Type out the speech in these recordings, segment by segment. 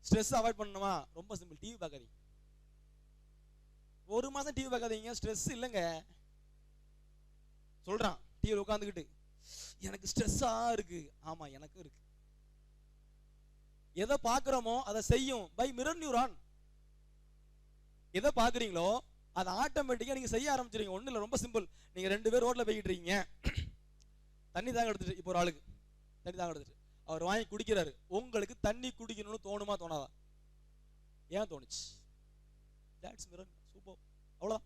Stress avoid பண்ணணுமா? ரொம்ப simple, TV பார்க்காதீங்க. ஒரு மாசம் டிவி பார்க்காதீங்க, ஸ்ட்ரெஸ் இல்லைங்க. சொல்றான் டிவியில் உட்காந்துக்கிட்டு எனக்கு ஸ்ட்ரெஸ்ஸா இருக்கு. ஆமா எனக்கும் இருக்கு. எதை பார்க்கிறோமோ அதை செய்யும். By mirror neuron. எதை பார்க்குறீங்களோ அதை ஆட்டோமேட்டிக்கா நீங்க செய்ய ஆரம்பிச்சிருங்க. ஒண்ணு இல்லை, ரொம்ப சிம்பிள். நீங்க 2 பேர் ரோட்ல போய்கிட்டு இருக்கீங்க, தண்ணி தாங்க எடுத்துட்டு, இப்போ ஒரு ஆளுக்கு தண்ணி தாங்க எடுத்துட்டு அவர் வாங்கி குடிக்கிறாரு. உங்களுக்கு தண்ணி குடிக்கணும்னு தோணுமா தோணாதா? ஏன் தோணுச்சு? That's mirror. சூப்பர். அவ்வளோ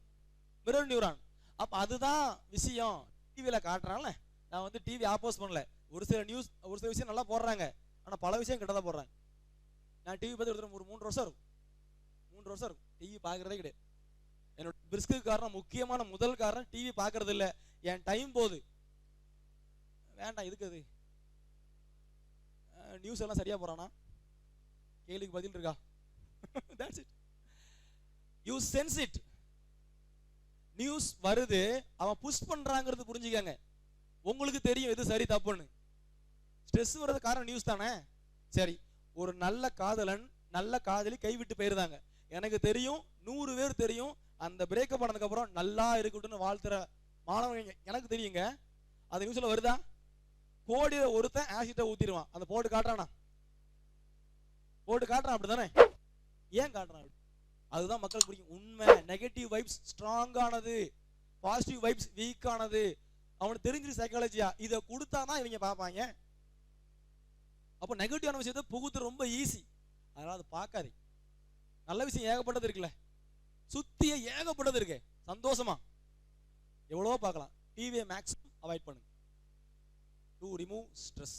மிரர் நியூரான். அப்ப அதுதான் விஷயம். டிவியில காட்டுறான்ல, நான் வந்து டிவி ஆப்போஸ் பண்ணல. ஒரு சில நியூஸ், ஒரு சில விஷயம் நல்லா போடுறாங்க, ஆனா பல விஷயம் கெட்டதா போடுறாங்க. நான் டிவி பார்த்து ஒரு 3 வருஷம் இருக்கும், 3 வருஷம் இருக்கும் டிவி பார்க்கறதே கிடையாது. என்னோட பிரிஸ்க்கு காரணம், முக்கியமான முதல் காரணம் டிவி பார்க்கறது இல்லை. என் டைம் போகுது, வேண்டாம். இதுக்கு அது நியூஸ் எல்லாம் சரியா போறானா? கேள்விக்கு பதில் இருக்கா? That's it. You sense it. News வருது, அவன் புஷ் பண்றாங்கிறது புரிஞ்சுக்கங்க. உங்களுக்கு தெரியும் எது சரி தப்புன்னு. ஸ்ட்ரெஸ் வர்றது காரணம் நியூஸ் தானே. சரி, ஒரு நல்ல காதலன் நல்ல காதலி கைவிட்டு போயிருந்தாங்க. எனக்கு தெரியும், 100 பேர் தெரியும், அந்த பிரேக்கப் பண்ணதுக்கு அப்புறம் நல்லா இருக்கட்டும்னு வாழ்த்துற மாணவங்க எனக்கு தெரியுங்க. அது நியூஸ்ல வருதா? கோடியில ஒருத்தன் ஆசிட்ட ஊத்திடுவான். அந்த போட்டு காட்டுறானா? போட்டு காட்டுறான், அப்படிதானே? ஏன் காட்டுறான்? அதுதான் மக்களுக்கு பிடிக்கும். உண்மை. நெகட்டிவ் வைப்ஸ் ஸ்ட்ராங் ஆனது, பாசிட்டிவ் வைப்ஸ் வீக் ஆனது. அவனுக்கு தெரிஞ்சு சைக்காலஜியா இதை கொடுத்தாதான் இவங்க பார்ப்பாங்க. அப்போ நெகட்டிவான விஷயத்தை புகுத்து ரொம்ப ஈஸி. அதனால அதை பார்க்காது. நல்ல விஷயம் ஏகப்பட்டது இருக்குல்ல, சுத்திய ஏகப்பட்டது இருக்கு. சந்தோஷமா எவ்வளோ பார்க்கலாம். டிவியை மேக்ஸிமம் அவாய்ட் பண்ணுங்க. To remove stress.